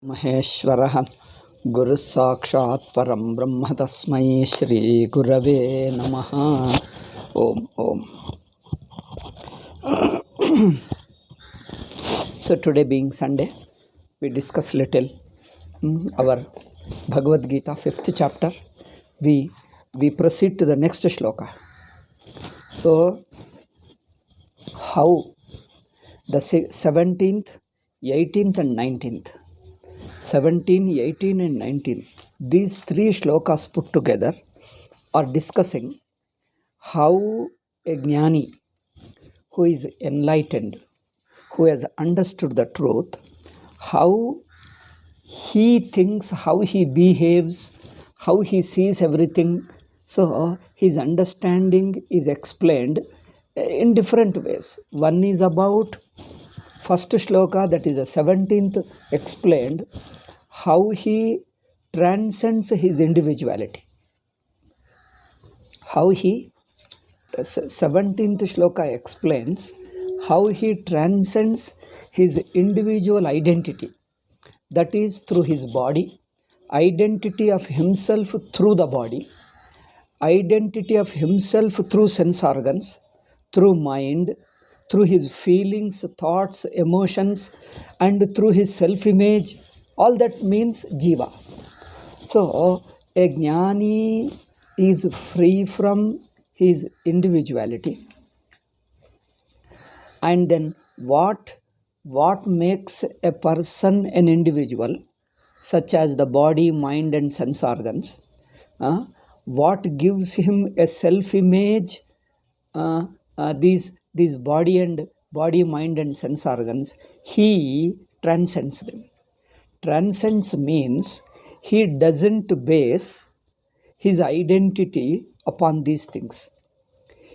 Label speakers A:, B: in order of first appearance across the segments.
A: महेश्वरः गुरुः साक्षात् परं ब्रह्म तस्मै श्रीगुरवे नमः. Om Om. So today being Sunday, we discuss little our Bhagavad Gita 5th chapter. We proceed to the next shloka. So how the 17th, 18th and 19th, 17, 18 and 19, these three shlokas put together are discussing how a jnani who is enlightened, who has understood the truth, how he thinks, how he behaves, how he sees everything. So his understanding is explained in different ways. One is about first shloka, that is the 17th, explained how he transcends his individuality. How he, 17th shloka explains how he transcends his individual identity. That is through his body, identity of himself through the body, identity of himself through sense organs, through mind, through his feelings, thoughts, emotions, and through his self-image. All that means jiva. So a jnani is free from his individuality. And then what makes a person an individual, such as the body, mind and sense organs, what gives him a self-image, these body, mind and sense organs, he transcends them. Transcends means he doesn't base his identity upon these things.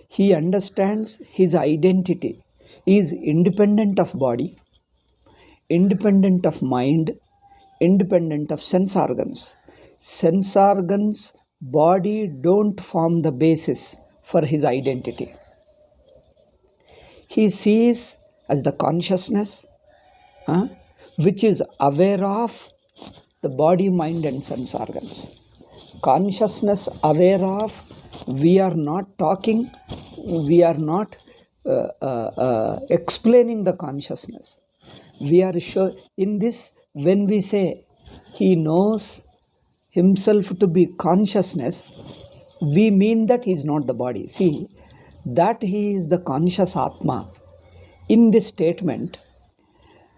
A: He understands his identity is independent of body, independent of mind, independent of sense organs. Sense organs, body don't form the basis for his identity. He sees as the consciousness which is aware of the body, mind and sense organs. Consciousness aware of, we are not talking, we are not explaining the consciousness. We are sure in this, when we say he knows himself to be consciousness, we mean that he is not the body. See, that he is the conscious Atma. In this statement,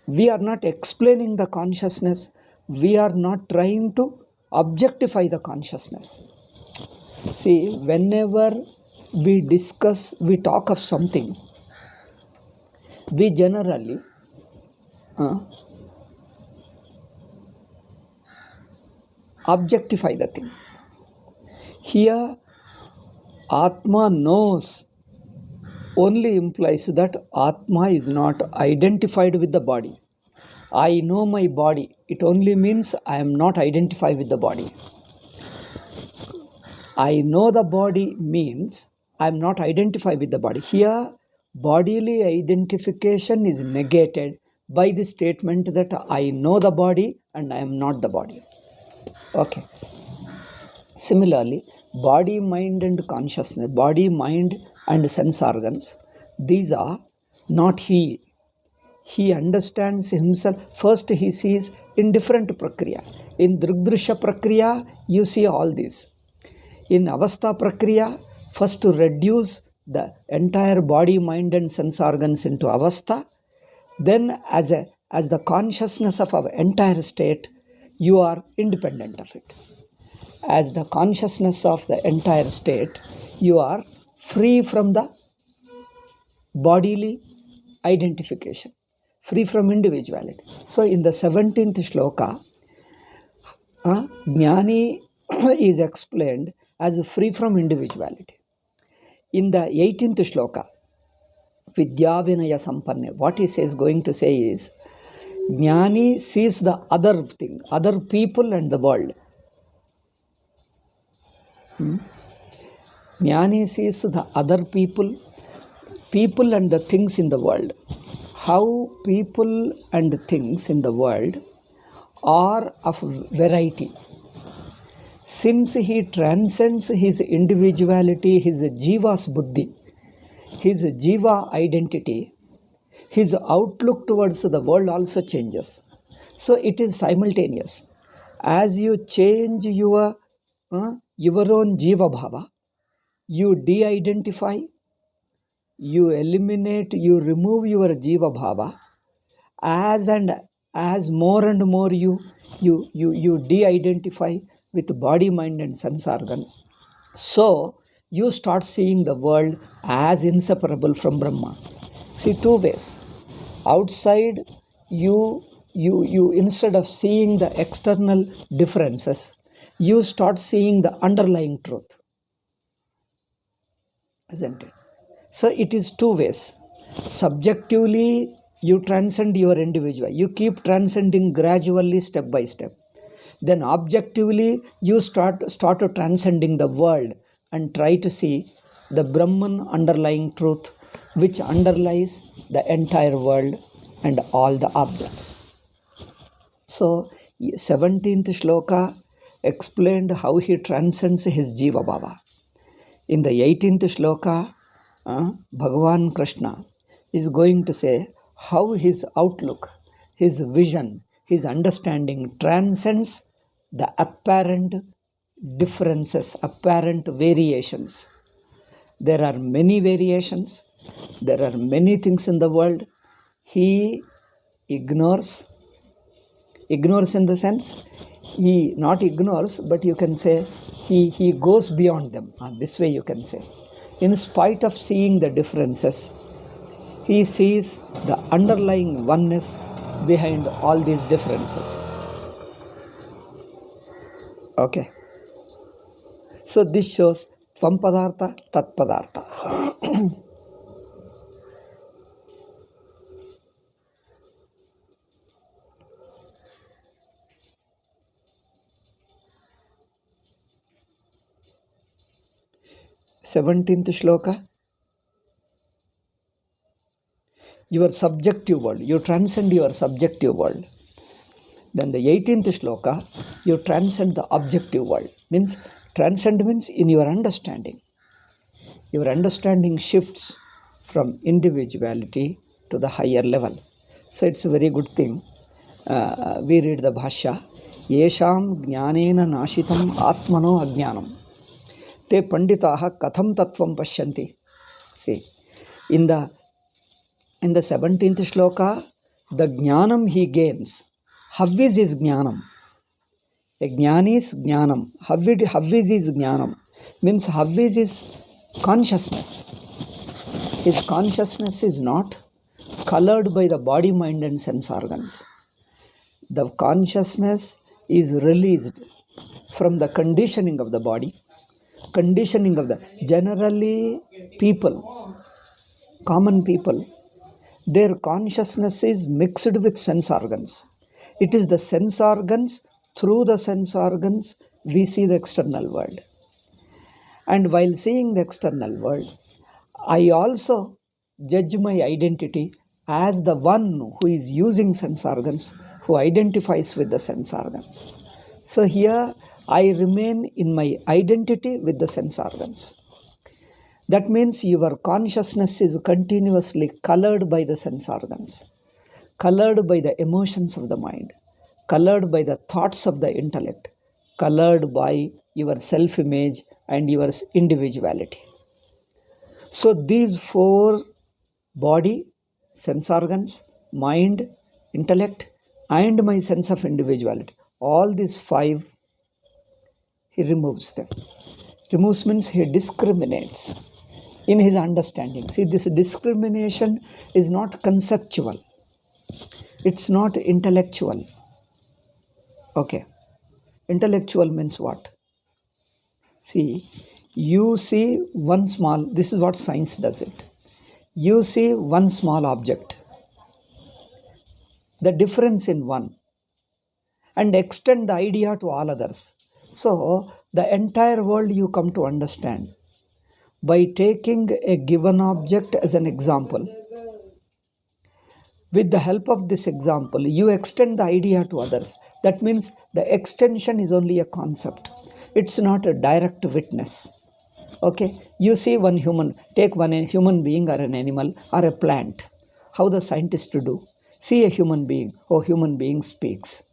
A: we are not explaining the consciousness. We are not trying to objectify the consciousness. See, whenever we discuss, we talk of something, we generally objectify the thing. Here, Atma knows only implies that Atma is not identified with the body. I know my body. It only means I am not identified with the body. I know the body means I am not identified with the body. Here, bodily identification is negated by the statement that I know the body and I am not the body. Okay. Similarly, body, mind and consciousness, body, mind and sense organs, these are not he. He understands himself. First he sees in different prakriya. In Drugdrishya prakriya, you see all this. In Avastha prakriya, first to reduce the entire body, mind and sense organs into Avastha. Then as the consciousness of our entire state, you are independent of it. As the consciousness of the entire state, you are free from the bodily identification, free from individuality. So in the 17th shloka, jnani is explained as free from individuality. In the 18th shloka, vidya vinaya sampanne, what he says, going to say is, jnani sees the other thing, other people and the world. Jnani sees the other people and the things in the world. How people and things in the world or of variety. Since he transcends his individuality, his jiva's buddhi, his jiva identity, his outlook towards the world also changes. So it is simultaneous. As you change your own jiva bhava, you de-identify, you eliminate, you remove your jiva bhava, as more and more you de-identify with body, mind and sense organs. So you start seeing the world as inseparable from Brahma. See, two ways. Outside, you instead of seeing the external differences, you start seeing the underlying truth, isn't it? So it is two ways. Subjectively, you transcend your individual. You keep transcending gradually, step by step. Then objectively, you start to transcending the world and try to see the Brahman underlying truth, which underlies the entire world and all the objects. So 17th shloka explained how he transcends his Jiva Bhava. In the 18th shloka, Bhagavan Krishna is going to say how his outlook, his vision, his understanding transcends the apparent differences, apparent variations. There are many variations, there are many things in the world. He ignores in the sense, he not ignores, but you can say he goes beyond them. This way you can say. In spite of seeing the differences, he sees the underlying oneness behind all these differences. Okay. So this shows Tvam Padartha, Tat Padartha. 17th shloka, your subjective world, you transcend your subjective world. Then the 18th shloka, you transcend the objective world. Means transcend means in your understanding. Your understanding shifts from individuality to the higher level. So it's a very good thing. We read the Bhashya. Yesham jnanena nashitam atmano ajnanam. Te panditaha katham tattvam pashyanti. See, in the 17th shloka, the jnanam he gains. How is his jnanam? A jnani's jnanam. How is his jnanam? Means how is his consciousness? His consciousness is not colored by the body, mind and sense organs. The consciousness is released from the conditioning of the body, conditioning of the generally people, common people, their consciousness is mixed with sense organs. It is the sense organs, through the sense organs we see the external world. And while seeing the external world, I also judge my identity as the one who is using sense organs, who identifies with the sense organs. So here I remain in my identity with the sense organs. That means your consciousness is continuously colored by the sense organs, colored by the emotions of the mind, colored by the thoughts of the intellect, colored by your self-image and your individuality. So these four, body, sense organs, mind, intellect, and my sense of individuality, all these five, he removes them. Removes means he discriminates in his understanding. See, this discrimination is not conceptual. It's not intellectual. Okay. Intellectual means what? See, you see one small, this is what science does it. You see one small object, the difference in one, and extend the idea to all others. So, the entire world you come to understand by taking a given object as an example. With the help of this example, you extend the idea to others. That means the extension is only a concept. It's not a direct witness. Okay, you see one human, take one human being or an animal or a plant. How the scientist do? See a human being. Oh, human being speaks.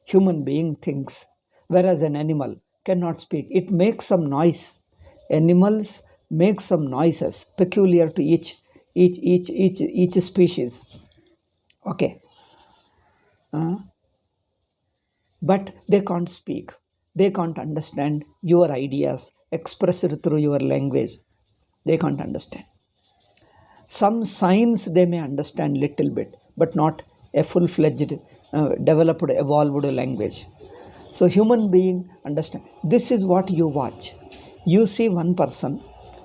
A: Human being thinks. Whereas an animal cannot speak. It makes some noise. Animals make some noises peculiar to each species. Okay. But they can't speak. They can't understand your ideas expressed through your language. They can't understand. Some signs they may understand little bit, but not a full-fledged, developed, evolved language. So human being understand. This is what you watch. You see one person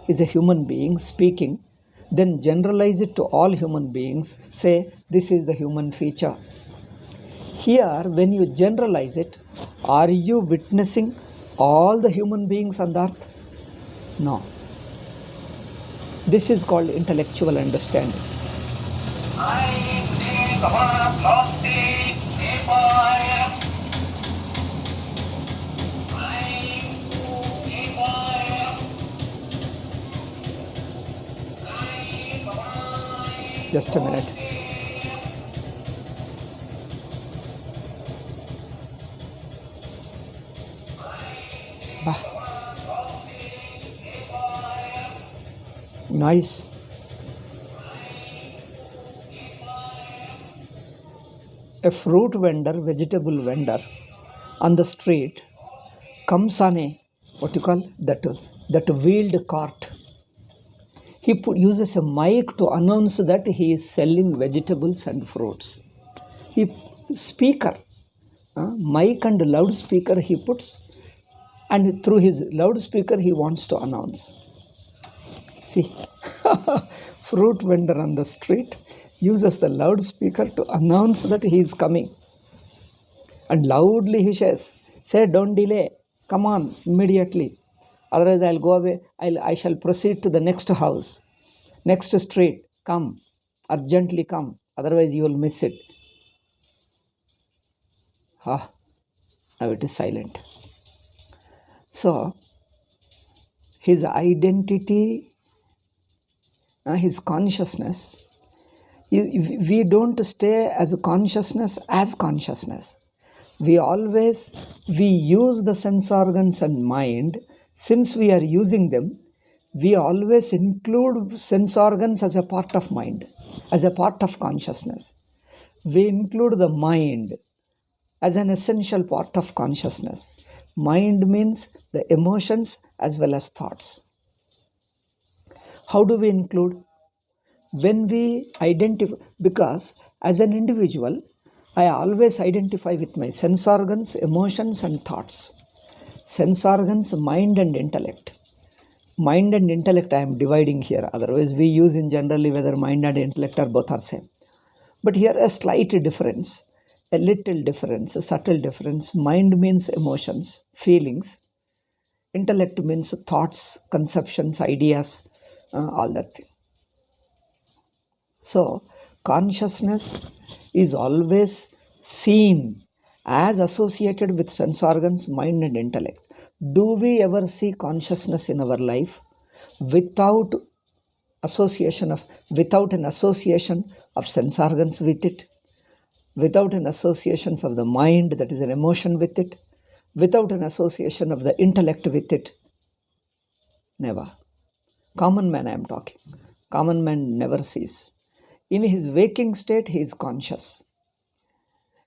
A: is a human being speaking, then generalize it to all human beings. Say, this is the human feature. Here, when you generalize it, are you witnessing all the human beings on the earth? No. This is called intellectual understanding. Just a minute. Nice. A fruit vendor, vegetable vendor on the street comes on a, what you call that wheeled cart. He uses a mic to announce that he is selling vegetables and fruits. Speaker, mic and loudspeaker he puts, and through his loudspeaker he wants to announce. See, fruit vendor on the street uses the loudspeaker to announce that he is coming. And loudly he says, say, don't delay, come on immediately. Otherwise I'll go away, I shall proceed to the next house, next street, come, urgently come, otherwise you will miss it. Now it is silent. So, his identity, his consciousness, we don't stay as consciousness. We use the sense organs and mind. Since we are using them, we always include sense organs as a part of mind, as a part of consciousness. We include the mind as an essential part of consciousness. Mind means the emotions as well as thoughts. How do we include? When we identify, because as an individual, I always identify with my sense organs, emotions and thoughts. Sense organs, mind and intellect. Mind and intellect I am dividing here. Otherwise we use in generally whether mind and intellect are both are same. But here a slight difference, a little difference, a subtle difference. Mind means emotions, feelings. Intellect means thoughts, conceptions, ideas, all that thing. So, consciousness is always seen as associated with sense organs, mind and intellect. Do we ever see consciousness in our life without an association of sense organs with it, without an association of the mind, that is an emotion with it, without an association of the intellect with it? Never. Common man I am talking. Common man never sees. In his waking state, he is conscious.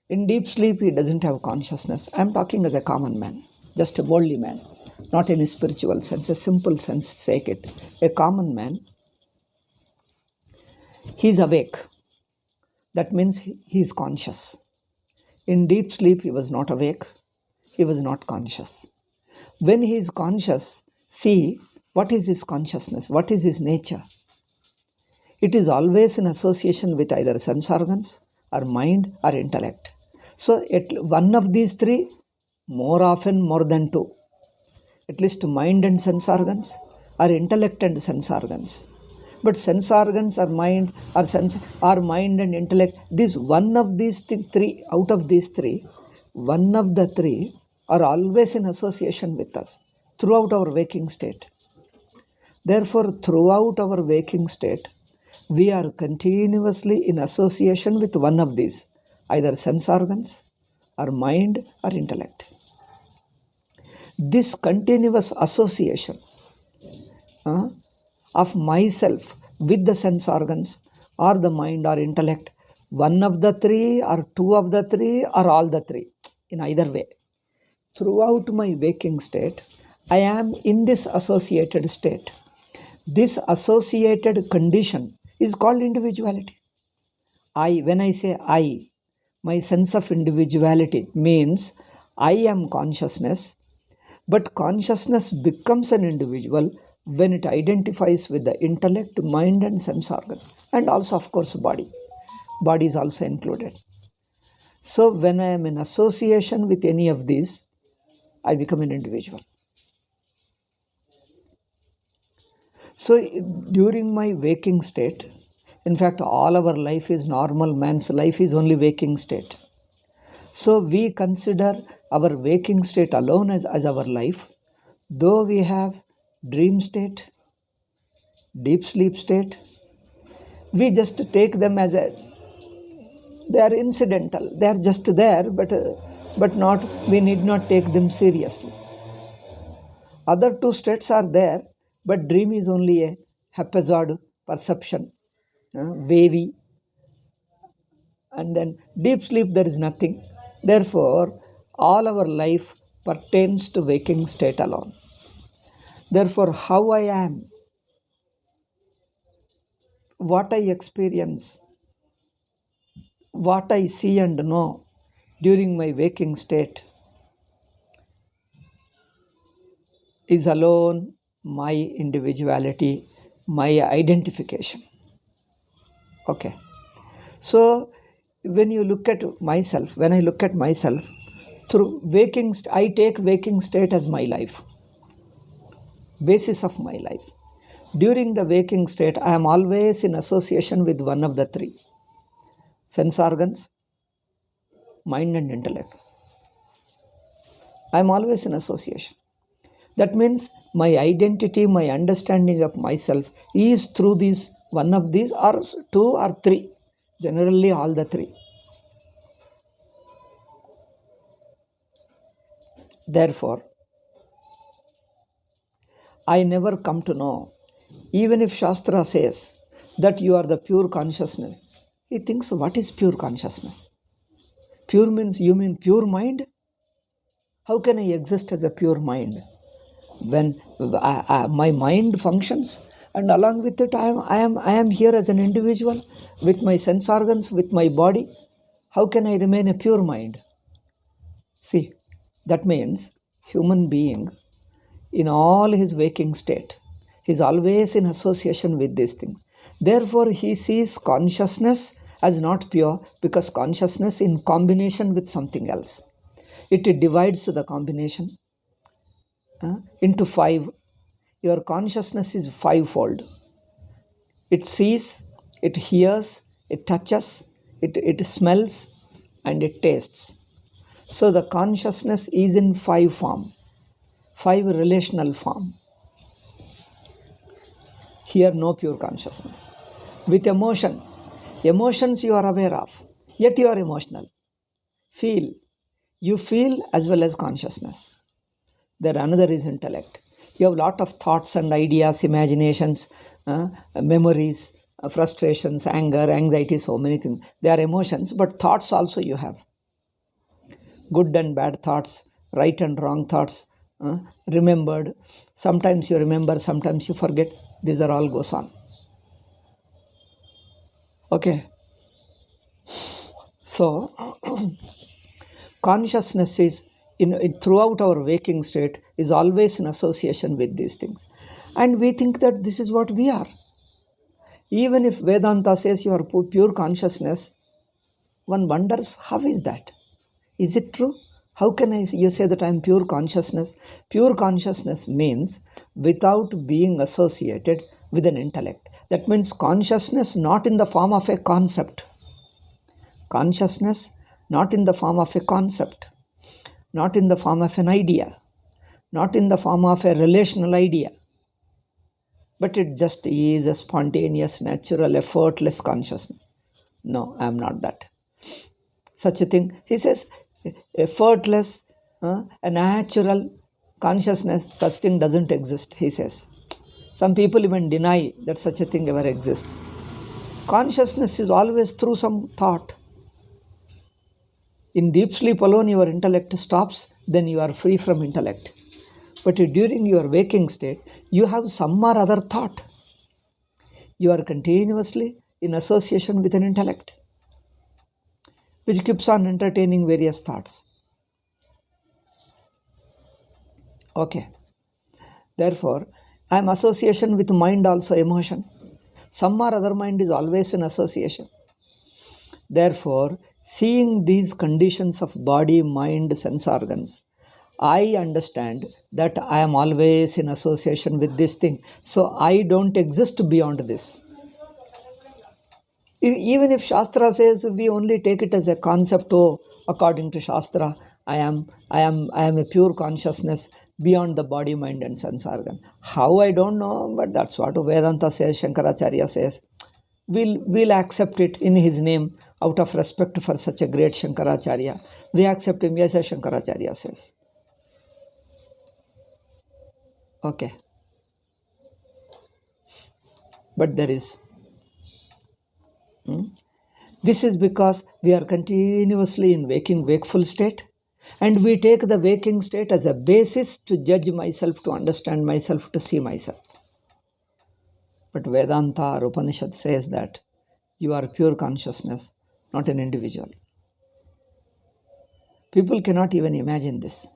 A: In deep sleep, he doesn't have consciousness. I am talking as a common man, just a worldly man, not in a spiritual sense, a simple sense, take it. A common man, he is awake. That means he is conscious. In deep sleep, he was not awake. He was not conscious. When he is conscious, see, what is his consciousness? What is his nature? It is always in association with either sense organs or mind or intellect. So, one of these three, more often more than two. At least mind and sense organs, or intellect and sense organs. But sense organs or mind or mind and intellect, this one of these three, out of these three, one of the three are always in association with us throughout our waking state. Therefore, throughout our waking state, we are continuously in association with one of these, either sense organs, or mind, or intellect. This continuous association of myself with the sense organs, or the mind, or intellect, one of the three, or two of the three, or all the three, in either way. Throughout my waking state, I am in this associated state. This associated condition is called individuality. When I say I, my sense of individuality means I am consciousness, but consciousness becomes an individual when it identifies with the intellect, mind, and sense organ, and also, of course, body. Body is also included. So, when I am in association with any of these, I become an individual. So, during my waking state, in fact, all our life is normal, man's life is only waking state. So, we consider our waking state alone as our life, though we have dream state, deep sleep state. We just take them as they are incidental, they are just there, but not, we need not take them seriously. Other two states are there, but dream is only a haphazard perception, wavy, and then deep sleep there is nothing. Therefore, all our life pertains to waking state alone. Therefore, how I am, what I experience, what I see and know during my waking state is alone my individuality, my identification. Okay. So, when I look at myself, through waking, I take waking state as my life, basis of my life. During the waking state, I am always in association with one of the three: sense organs, mind, and intellect. I am always in association. That means my identity, my understanding of myself is through these, one of these, or two or three, generally all the three. Therefore, I never come to know, even if Shastra says that you are the pure consciousness, he thinks, what is pure consciousness? Pure means, you mean pure mind? How can I exist as a pure mind? When my mind functions, and along with it I am here as an individual with my sense organs, with my body. How can I remain a pure mind? See, that means human being in all his waking state, he is always in association with these things. Therefore, he sees consciousness as not pure, because consciousness in combination with something else. It divides the combination into five. Your consciousness is fivefold. It sees, it hears, it touches, it smells, and it tastes. So the consciousness is in five form, five relational form. Here no pure consciousness. With emotions you are aware of, yet you are emotional. You feel as well as consciousness. There another is intellect. You have a lot of thoughts and ideas, imaginations, memories, frustrations, anger, anxiety, so many things. They are emotions, but thoughts also you have. Good and bad thoughts, right and wrong thoughts, remembered. Sometimes you remember, sometimes you forget. These are all goes on. Okay. So, consciousness is throughout our waking state is always in association with these things, and we think that this is what we are. Even if Vedanta says you are pure consciousness, one wonders, how is that? Is it true? How can you say that I am pure consciousness? Pure consciousness means without being associated with an intellect. That means consciousness not in the form of a concept. Consciousness not in the form of a concept. not in the form of an idea, not in the form of a relational idea, but it just is a spontaneous, natural, effortless consciousness. No, I am not that. Such a thing, he says, effortless, a natural consciousness, such thing doesn't exist, he says. Some people even deny that such a thing ever exists. Consciousness is always through some thought. In deep sleep alone, your intellect stops, then you are free from intellect. But during your waking state, you have some or other thought. You are continuously in association with an intellect, which keeps on entertaining various thoughts. Okay. Therefore, I am association with mind also emotion. Some or other mind is always in association. Therefore, seeing these conditions of body, mind, sense organs, I understand that I am always in association with this thing. So I don't exist beyond this. Even if Shastra says we only take it as a concept, oh, according to Shastra, I am a pure consciousness beyond the body, mind, and sense organ. How, I don't know, but that's what Vedanta says, Shankaracharya says. We'll accept it in his name out of respect for such a great Shankaracharya. We accept him, yes, as Shankaracharya says. Okay. But there is. This is because we are continuously in wakeful state, and we take the waking state as a basis to judge myself, to understand myself, to see myself. But Vedanta or Upanishad says that you are pure consciousness, not an individual. People cannot even imagine this,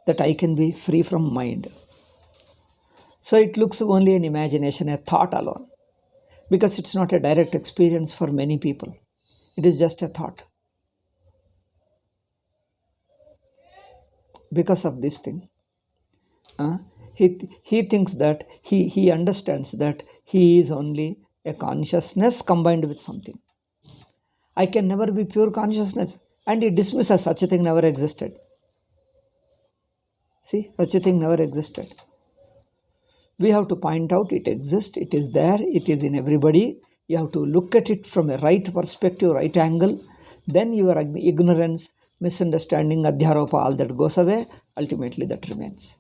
A: that I can be free from mind. So it looks only an imagination, a thought alone, because it's not a direct experience for many people. It is just a thought. Because of this thing, he thinks that he understands that he is only a consciousness combined with something. I can never be pure consciousness, and he dismisses such a thing never existed. See, such a thing never existed. We have to point out it exists, it is there, it is in everybody. You have to look at it from a right perspective, right angle. Then your ignorance, misunderstanding, adhyaropa, all that goes away. Ultimately, that remains.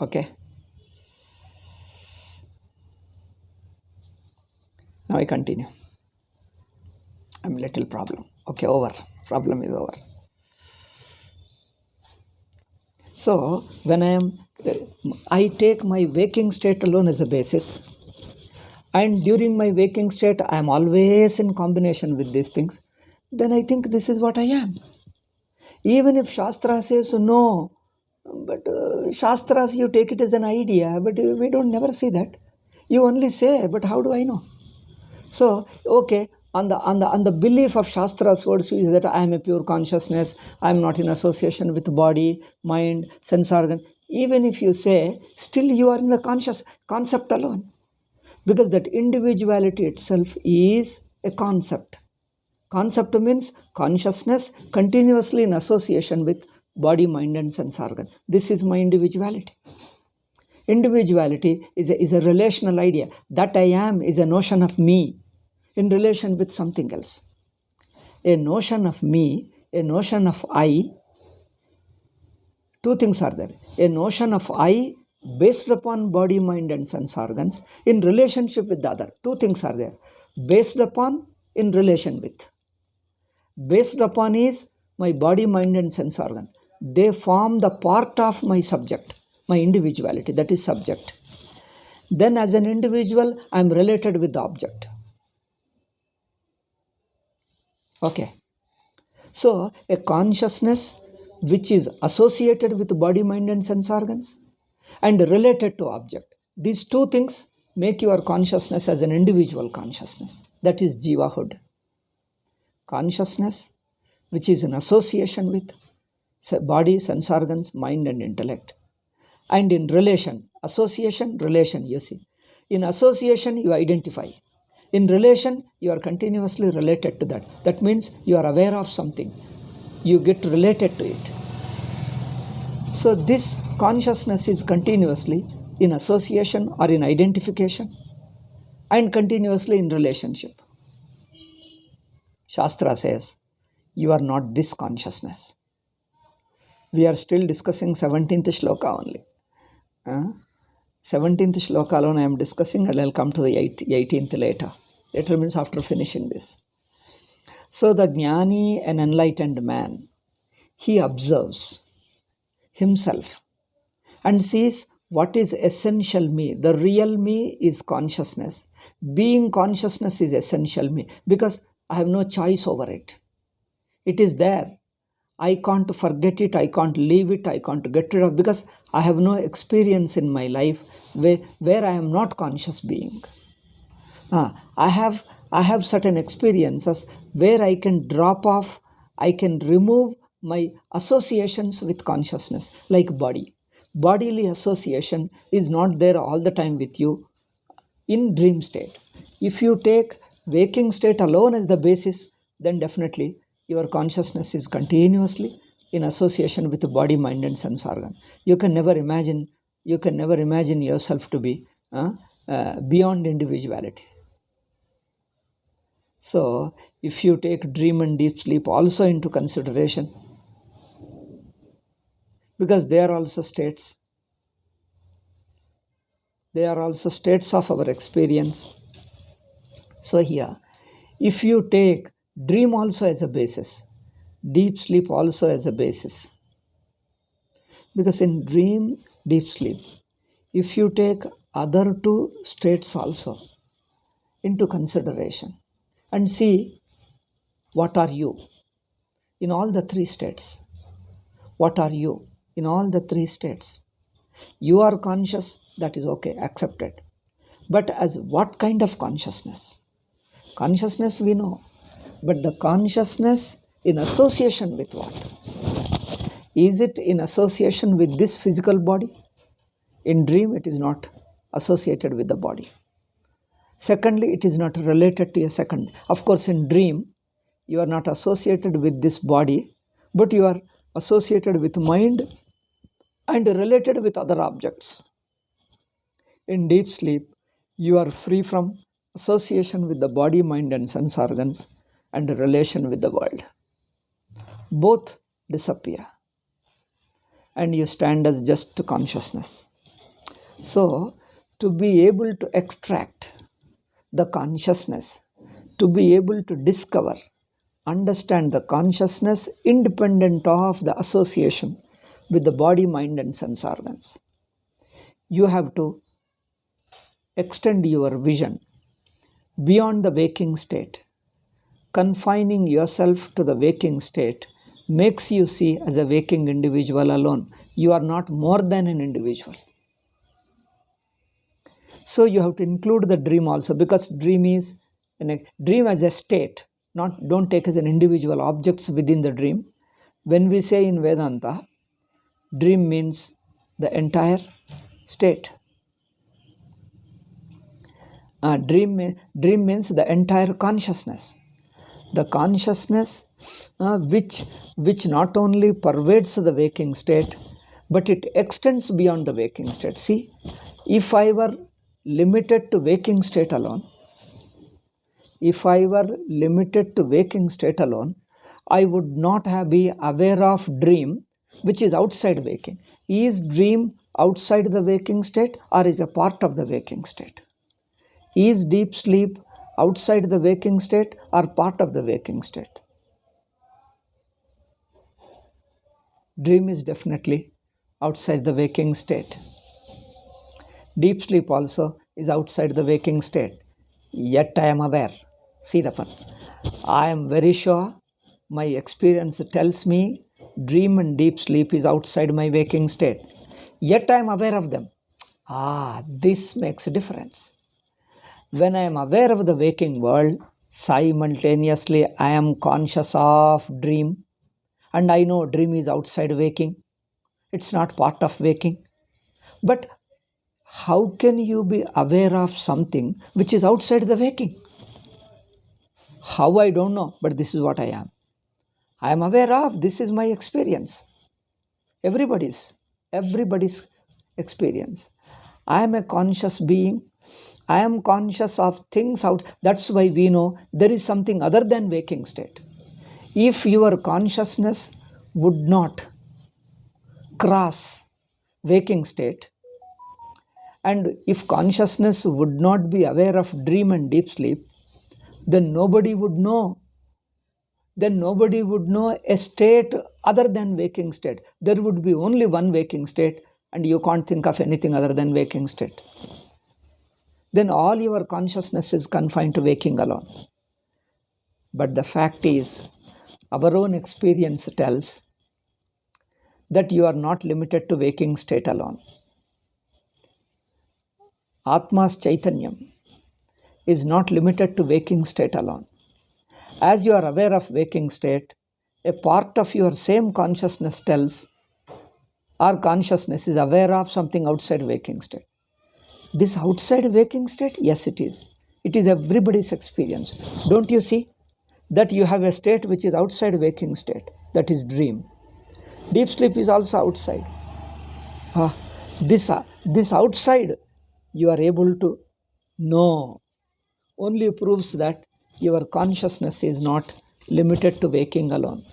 A: Okay. Now I continue. I'm a little problem. Okay, over. Problem is over. So when I take my waking state alone as a basis, and during my waking state I am always in combination with these things, then I think this is what I am. Even if Shastra says no, but Shastras, you take it as an idea, but we don't never see that. You only say, but how do I know? So, okay, on the belief of Shastra's words is that I am a pure consciousness, I am not in association with body, mind, sense organ. Even if you say, still you are in the conscious concept alone. Because that individuality itself is a concept. Concept means consciousness continuously in association with body, mind, and sense organ. This is my individuality. Individuality is a relational idea. That I am is a notion of me in relation with something else. A notion of me, a notion of I, two things are there. A notion of I based upon body, mind, and sense organs in relationship with the other. Two things are there. Based upon, in relation with. Based upon is my body, mind, and sense organ. They form the part of my subject, my individuality, that is subject. Then as an individual, I am related with the object. Okay. So a consciousness which is associated with body, mind, and sense organs and related to object. These two things make your consciousness as an individual consciousness. That is jivahood. Consciousness which is in association with body, sense organs, mind and intellect. And in relation, association, relation, you see. In association, you identify. In relation, you are continuously related to that. That means you are aware of something. You get related to it. So this consciousness is continuously in association or in identification and continuously in relationship. Shastra says, you are not this consciousness. We are still discussing 17th shloka only. 17th shloka alone I am discussing, and I will come to the 18th later. Later means after finishing this. So the jnani, an enlightened man, he observes himself and sees what is essential me. The real me is consciousness. Being consciousness is essential me because I have no choice over it. It is there. I can't forget it, I can't leave it, I can't get rid of it because I have no experience in my life where I am not conscious being. I have certain experiences where I can drop off, I can remove my associations with consciousness, like body. Bodily association is not there all the time with you in dream state. If you take waking state alone as the basis, then definitely your consciousness is continuously in association with the body, mind and sense organ. You can never imagine yourself to be beyond individuality. So if you take dream and deep sleep also into consideration, because they are also states of our experience. So here, if you take dream also as a basis, deep sleep also as a basis, because in dream, deep sleep, if you take other two states also into consideration and see what are you in all the three states, what are you in all the three states? You are conscious, that is okay, accepted. But as what kind of consciousness? Consciousness we know, but the consciousness in association with what? Is it in association with this physical body? In dream, it is not associated with the body. Secondly, it is not related to a second. Of course, in dream, you are not associated with this body, but you are associated with mind and related with other objects. In deep sleep, you are free from association with the body, mind and sense organs and relation with the world. Both disappear and you stand as just consciousness. So, to be able to extract the consciousness, to be able to discover, understand the consciousness independent of the association with the body, mind and sense organs, you have to extend your vision beyond the waking state. Confining yourself to the waking state makes you see as a waking individual alone. You are not more than an individual. So you have to include the dream also, because dream as a state. Don't take as an individual objects within the dream. When we say in Vedanta, dream means the entire state. Dream means the entire consciousness. The consciousness which not only pervades the waking state, but it extends beyond the waking state. See, if I were limited to waking state alone, I would not be aware of dream, which is outside waking. Is dream outside the waking state or is a part of the waking state? Is deep sleep outside the waking state or part of the waking state? Dream is definitely outside the waking state. Deep sleep also is outside the waking state. Yet I am aware. See the fun. I am very sure, my experience tells me dream and deep sleep is outside my waking state. Yet I am aware of them. This makes a difference. When I am aware of the waking world, simultaneously I am conscious of dream, and I know dream is outside waking. It's not part of waking. But how can you be aware of something which is outside the waking? How, I don't know, but this is what I am. I am aware of, this is my experience. Everybody's experience. I am a conscious being. I am conscious of things out. That's why we know there is something other than waking state. If your consciousness would not cross waking state, and if consciousness would not be aware of dream and deep sleep, then nobody would know. Then nobody would know a state other than waking state. There would be only one waking state, and you can't think of anything other than waking state. Then all your consciousness is confined to waking alone. But the fact is, our own experience tells that you are not limited to waking state alone. Atma's Chaitanyam is not limited to waking state alone. As you are aware of waking state, a part of your same consciousness tells our consciousness is aware of something outside waking state. This outside waking state, yes, it is. It is everybody's experience. Don't you see that you have a state which is outside waking state? That is dream. Deep sleep is also outside. This outside you are able to know only proves that your consciousness is not limited to waking alone.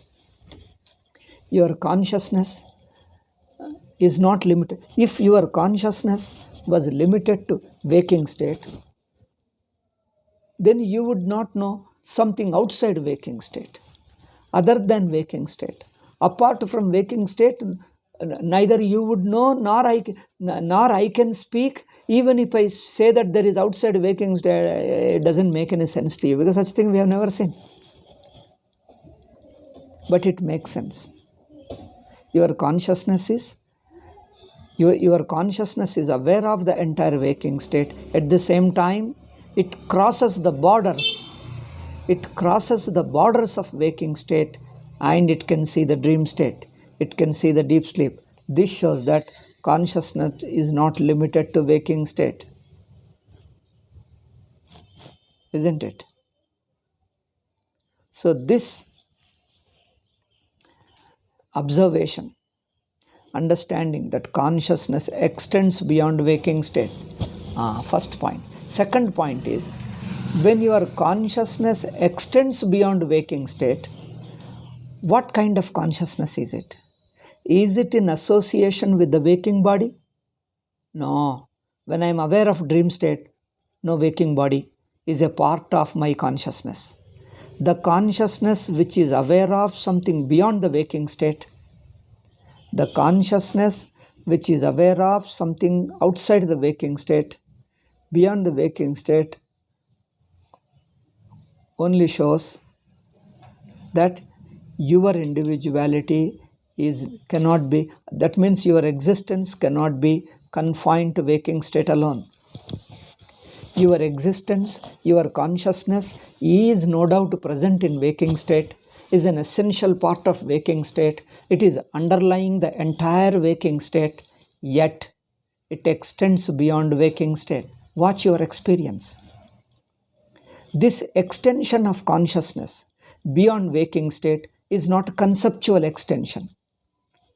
A: Your consciousness is not limited. If your consciousness was limited to waking state, then you would not know something outside waking state, other than waking state. Apart from waking state, neither you would know nor I can speak. Even if I say that there is outside waking state, it doesn't make any sense to you, because such thing we have never seen. But it makes sense. Your consciousness is aware of the entire waking state. At the same time, it crosses the borders. It crosses the borders of waking state, and it can see the dream state. It can see the deep sleep. This shows that consciousness is not limited to waking state. Isn't it? So this observation, understanding that consciousness extends beyond waking state. First point. Second point is, when your consciousness extends beyond waking state, what kind of consciousness is it? Is it in association with the waking body? No. When I am aware of dream state, no waking body is a part of my consciousness. The consciousness which is aware of something beyond the waking state, the consciousness which is aware of something outside the waking state, beyond the waking state, only shows that your individuality cannot be, that means your existence cannot be confined to waking state alone. Your existence, your consciousness is no doubt present in waking state, is an essential part of waking state. It is underlying the entire waking state, yet it extends beyond waking state. Watch your experience. This extension of consciousness beyond waking state is not conceptual extension.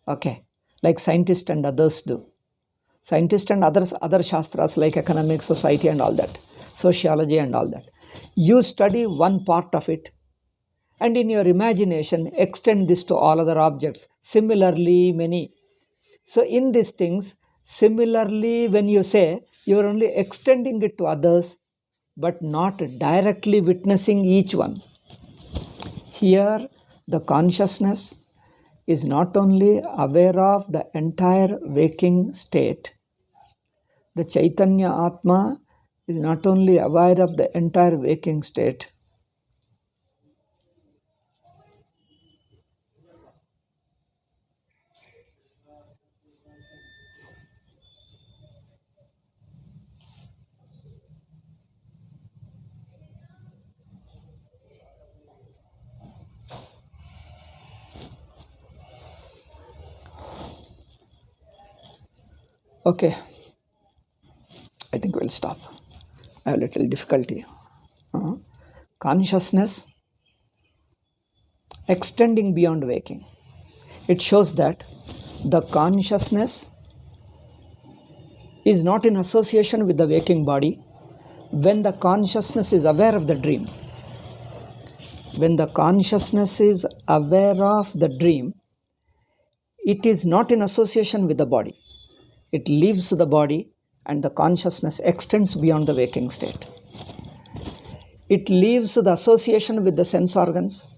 A: Okay, like scientists and others do. Scientists and other shastras like economics, society and all that, sociology and all that. You study one part of it, and in your imagination extend this to all other objects. Similarly, many. So in these things, similarly, when you say, you are only extending it to others, but not directly witnessing each one. Here, the consciousness is not only aware of the entire waking state, the Chaitanya Atma is not only aware of the entire waking state, Okay, I think we'll stop. I have a little difficulty. Consciousness extending beyond waking. It shows that the consciousness is not in association with the waking body when the consciousness is aware of the dream. When the consciousness is aware of the dream, it is not in association with the body. It leaves the body and the consciousness extends beyond the waking state. It leaves the association with the sense organs,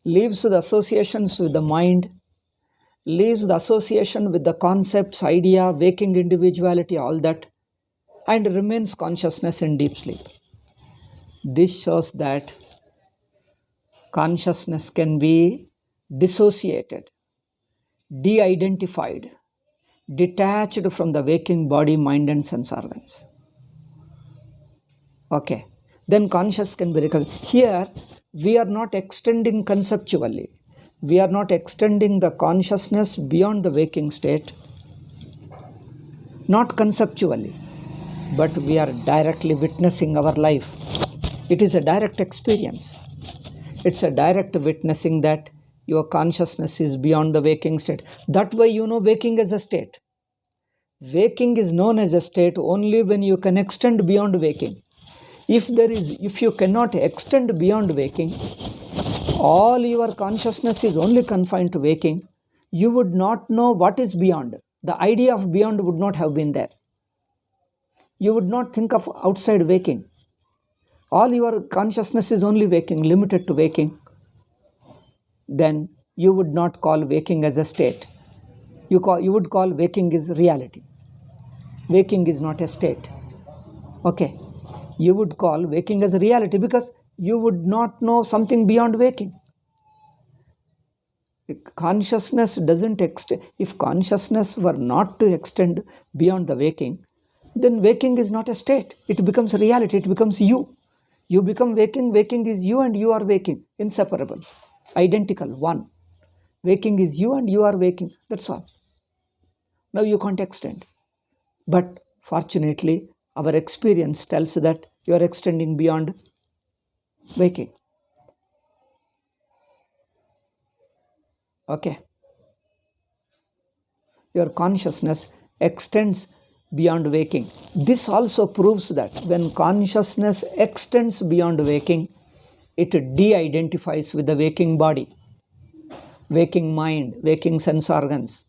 A: leaves the associations with the mind, leaves the association with the concepts, idea, waking individuality, all that, and remains consciousness in deep sleep. This shows that consciousness can be dissociated, de-identified, detached from the waking body, mind, and sense organs. Okay, then conscious can be recognized. Here, we are not extending conceptually. We are not extending the consciousness beyond the waking state, not conceptually, but we are directly witnessing our life. It is a direct experience. It's a direct witnessing that your consciousness is beyond the waking state. That way you know waking as a state. Waking is known as a state only when you can extend beyond waking. If you cannot extend beyond waking, all your consciousness is only confined to waking, you would not know what is beyond. The idea of beyond would not have been there. You would not think of outside waking. All your consciousness is only waking, limited to waking. Then you would not call waking as a state. You would call waking is reality. Waking is not a state. Okay. You would call waking as a reality because you would not know something beyond waking. Consciousness doesn't extend. If consciousness were not to extend beyond the waking, then waking is not a state. It becomes a reality. It becomes you. You become waking. Waking is you and you are waking. Inseparable. Identical. One. Waking is you and you are waking. That's all. Now you can't extend. But fortunately, our experience tells that you are extending beyond waking. Okay. Your consciousness extends beyond waking. This also proves that when consciousness extends beyond waking, it de-identifies with the waking body, waking mind, waking sense organs.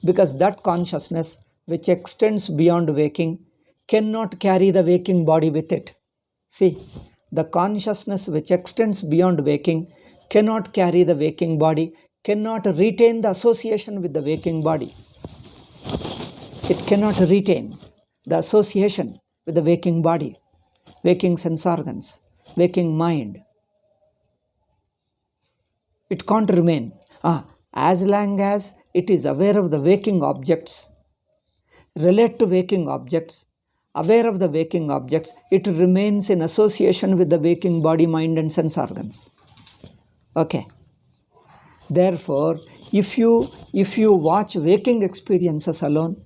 A: Because that consciousness which extends beyond waking cannot carry the waking body with it. See, the consciousness which extends beyond waking cannot carry the waking body, cannot retain the association with the waking body. It cannot retain the association with the waking body, waking sense organs, waking mind. It can't remain. As long as it is aware of the waking objects, relate to waking objects, aware of the waking objects, it remains in association with the waking body, mind, and sense organs. Okay. Therefore, if you watch waking experiences alone,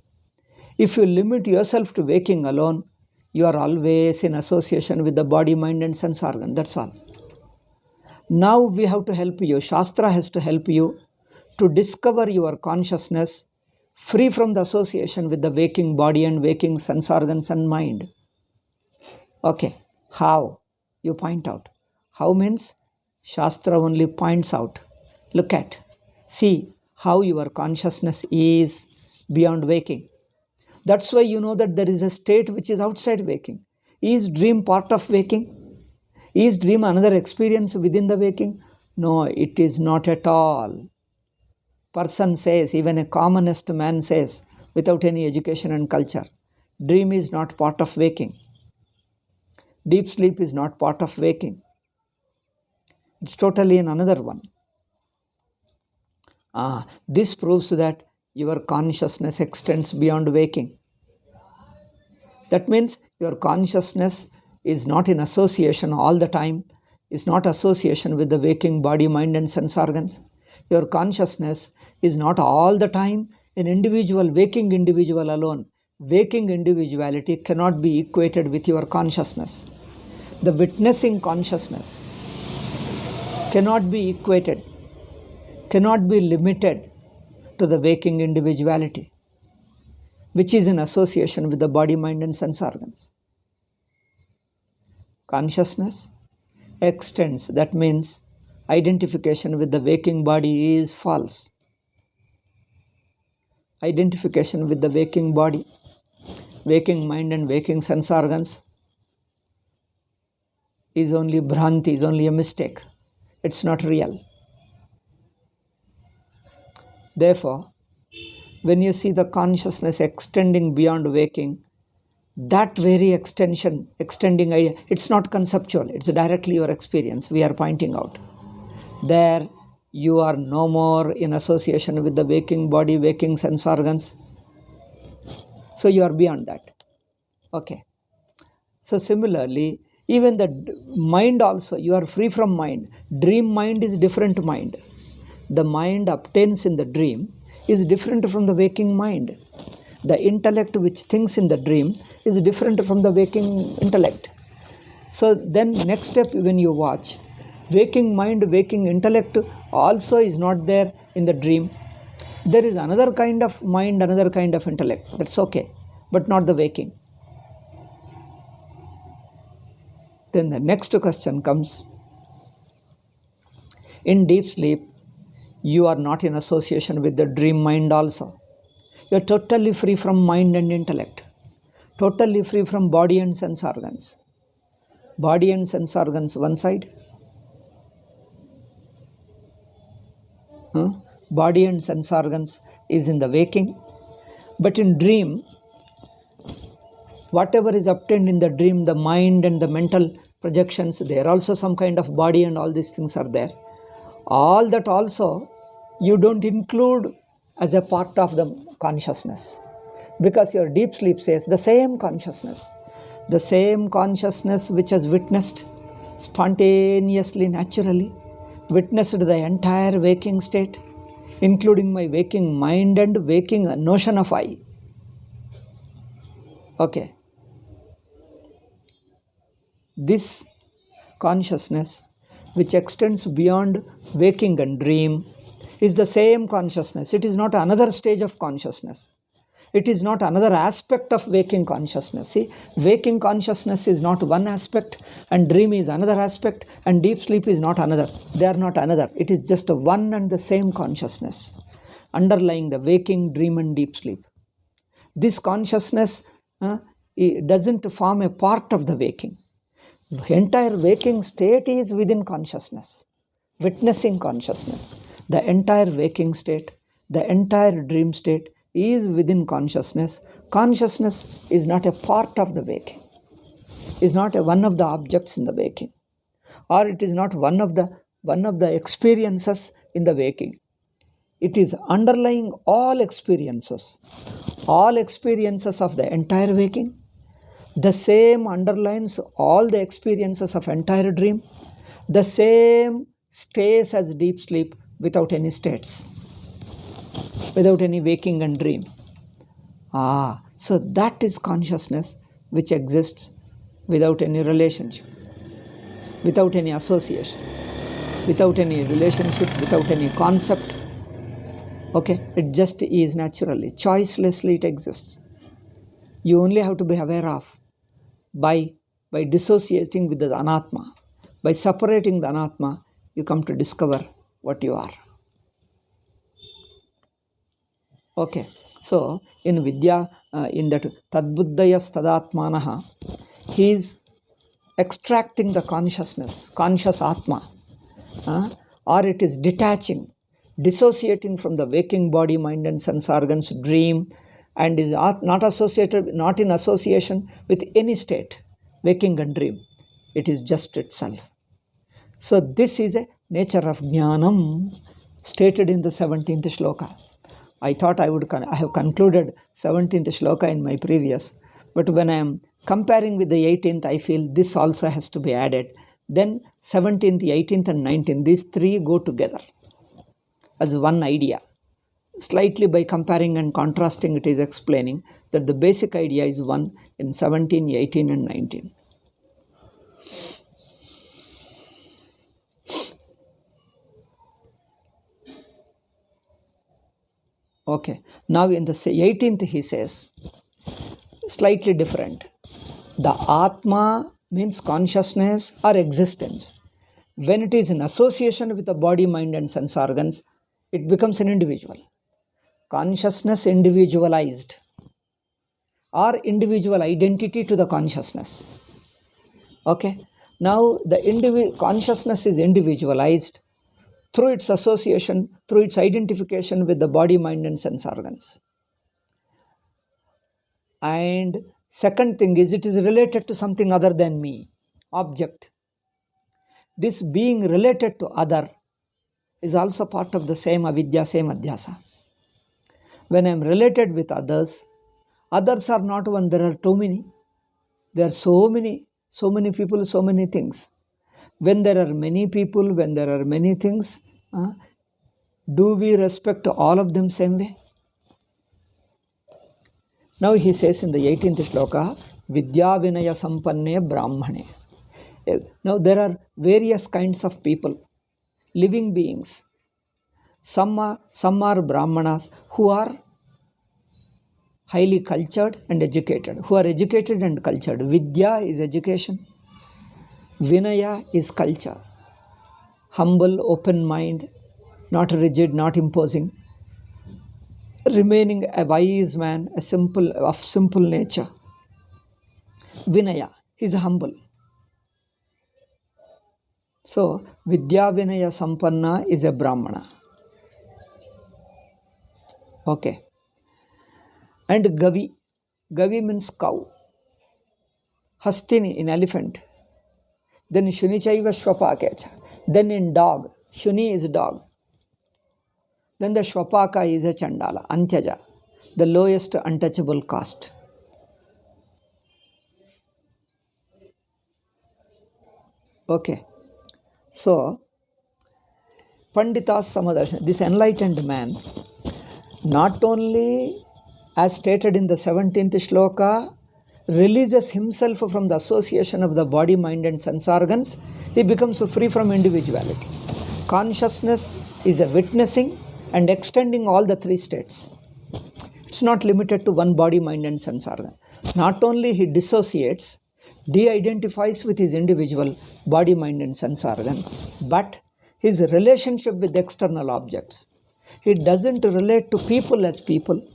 A: if you limit yourself to waking alone, you are always in association with the body, mind, and sense organ. That's all. Now we have to help you. Shastra has to help you to discover your consciousness free from the association with the waking body and waking sense organs and mind. Okay. How? You point out. How means Shastra only points out. Look at. See how your consciousness is beyond waking. That's why you know that there is a state which is outside waking. Is dream part of waking? Is dream another experience within the waking? No, it is not at all. Person says, even a commonest man says, without any education and culture, dream is not part of waking. Deep sleep is not part of waking. It's totally in another one. This proves that your consciousness extends beyond waking. That means your consciousness is not in association all the time, is not association with the waking body, mind, and sense organs. Your consciousness is not all the time an individual, waking individual alone. waking individuality cannot be equated with your consciousness. The witnessing consciousness cannot be equated, cannot be limited to the waking individuality, which is in association with the body, mind, and sense organs. Consciousness extends, that means identification with the waking body is false. Identification with the waking body, waking mind, and waking sense organs is only bhranti, is only a mistake. It's not real. Therefore, when you see the consciousness extending beyond waking, that very extending idea, it's not conceptual, it's directly your experience, we are pointing out. There, you are no more in association with the waking body, waking sense organs. So you are beyond that. Okay. So similarly, even the mind also, you are free from mind. Dream mind is different mind. The mind obtains in the dream is different from the waking mind. The intellect which thinks in the dream is different from the waking intellect. So then next step, when you watch, waking mind, waking intellect also is not there in the dream. There is another kind of mind, another kind of intellect. That's okay, but not the waking. Then the next question comes. In deep sleep, you are not in association with the dream mind also. You are totally free from mind and intellect, totally free from body and sense organs. Body and sense organs one side, body and sense organs is in the waking, but in dream, whatever is obtained in the dream, the mind and the mental projections, there also some kind of body and all these things are there. All that also you don't include as a part of the consciousness, because your deep sleep says the same consciousness which has witnessed spontaneously, naturally, witnessed the entire waking state, including my waking mind and waking notion of I. Okay. This consciousness, which extends beyond waking and dream, is the same consciousness. It is not another stage of consciousness. It is not another aspect of waking consciousness. See, waking consciousness is not one aspect, and dream is another aspect, and deep sleep is not another. They are not another. It is just a one and the same consciousness underlying the waking, dream, and deep sleep. This consciousness doesn't form a part of the waking. The entire waking state is within consciousness, witnessing consciousness. The entire waking state, the entire dream state is within consciousness. Consciousness is not a part of the waking, is not one of the objects in the waking, or it is not one of the experiences in the waking. It is underlying all experiences of the entire waking. The same underlines all the experiences of entire dream. The same stays as deep sleep without any states, without any waking and dream. So that is consciousness which exists without any relationship, without any association, without any relationship, without any concept. Okay, it just is naturally, choicelessly it exists. You only have to be aware of by dissociating with the anatma, by separating the anatma, you come to discover what you are. Okay, so in Vidya, in that Tadbuddhayas Tadatmanaha, he is extracting the consciousness, conscious Atma, or it is detaching, dissociating from the waking body, mind, and sense organs, dream, and is not associated, not in association with any state, waking and dream. It is just itself. So this is a nature of jnanam stated in the 17th shloka. I thought I have concluded 17th shloka in my previous, but when I am comparing with the 18th, I feel this also has to be added. Then 17th, 18th, and 19th, these three go together as one idea. Slightly by comparing and contrasting, it is explaining that the basic idea is one in 17, 18, and 19. Okay, now in the 18th he says, slightly different. The Atma means consciousness or existence. When it is in association with the body, mind, and sense organs, it becomes an individual. Consciousness individualized, or individual identity to the consciousness. Okay, now the consciousness is individualized through its association, through its identification with the body, mind, and sense organs. And second thing is, it is related to something other than me, object. This being related to other is also part of the same avidya, same adhyasa. When I am related with others, others are not one, there are too many. There are so many people, so many things. When there are many people, when there are many things, do we respect all of them same way? Now he says in the 18th shloka, Vidya Vinaya Sampanne Brahmane. Now there are various kinds of people, living beings. Some are Brahmanas who are highly cultured and educated, who are educated and cultured. Vidya is education. Vinaya is culture. Humble, open mind, not rigid, not imposing. Remaining a wise man, of simple nature. Vinaya is humble. So, Vidya Vinaya Sampanna is a Brahmana. Okay. And Gavi. Gavi means cow. Hastini in elephant. Then Shunichaiva Shvapakecha. Then in dog. Shuni is dog. Then the Shvapaka is a Chandala, Antyaja, the lowest untouchable caste. Okay. So, Panditas Samadarshana, this enlightened man, not only as stated in the 17th shloka, releases himself from the association of the body, mind, and sense organs, he becomes free from individuality. Consciousness is a witnessing and extending all the three states. It's not limited to one body, mind, and sense organ. Not only he dissociates, de-identifies with his individual body, mind, and sense organs, but his relationship with external objects. He doesn't relate to people as people,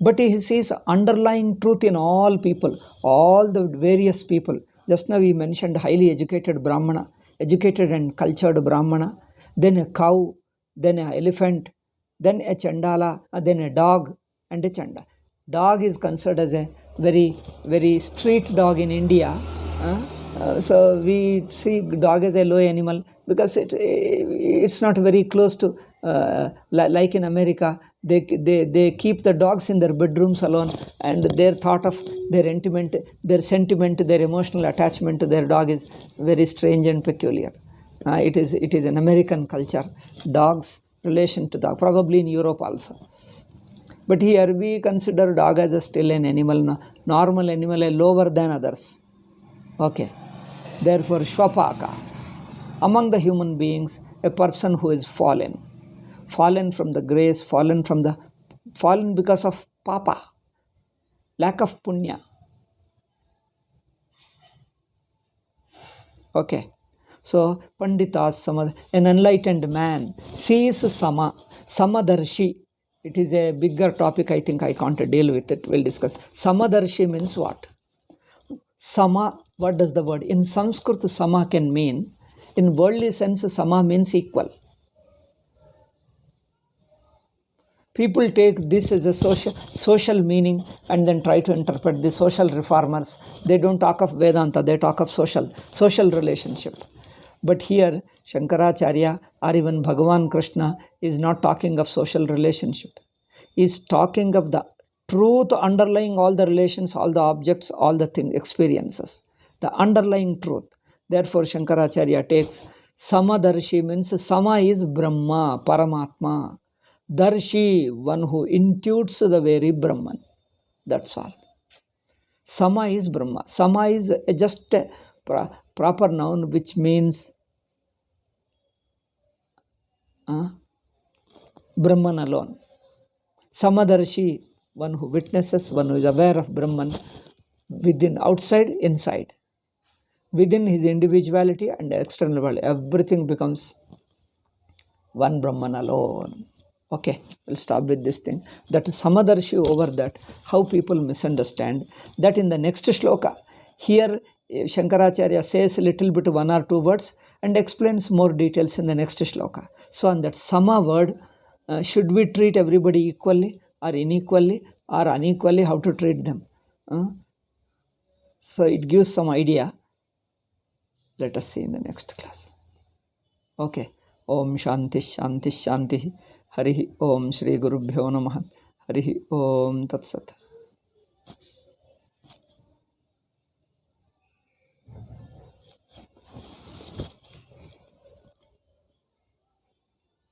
A: but he sees underlying truth in all people, all the various people. Just now we mentioned highly educated Brahmana, educated and cultured Brahmana, then a cow, then an elephant, then a Chandala, then a dog, and a Chanda. Dog is considered as a very, very street dog in India. So we see dog as a low animal because it's not very close to, like in America, they keep the dogs in their bedrooms alone, and their thought of their intimate, their sentiment, their emotional attachment to their dog is very strange and peculiar. It is an American culture, dogs relation to dog, probably in Europe also. But here we consider dog as a still an animal, normal animal, a lower than others. Okay. Therefore, Shvapaka, among the human beings, a person who is fallen from the grace, fallen because of papa, lack of punya. Okay. So, Panditas, an enlightened man, sees Samadarshi. It is a bigger topic, I think I can't deal with it. We'll discuss. Samadarshi means what? Sama, what does the word? In Sanskrit, Sama can mean, in worldly sense, Sama means equal. People take this as a social meaning and then try to interpret the social reformers. They don't talk of Vedanta, they talk of social relationship. But here, Shankaracharya or even Bhagavan Krishna is not talking of social relationship. He is talking of the truth underlying all the relations, all the objects, all the experiences. The underlying truth. Therefore, Shankaracharya takes Samadarshi means Sama is Brahma, Paramatma. Darshi, one who intuits the very Brahman. That's all. Sama is Brahma. Sama is just a proper noun which means Brahman alone. Samadarshi, one who witnesses, one who is aware of Brahman within, outside, inside. Within his individuality and external world, everything becomes one Brahman alone. Okay, we'll stop with this thing. That Samadarshi over that, how people misunderstand. That in the next shloka, here Shankaracharya says a little bit, one or two words, and explains more details in the next shloka. So on that Sama word, should we treat everybody equally or unequally or unequally, how to treat them? So it gives some idea. Let us see in the next class. Okay. Om Shanti Shanti Shanti. Hari Om Shri Gurubhyo Namaha. Hari Om Tat Sat.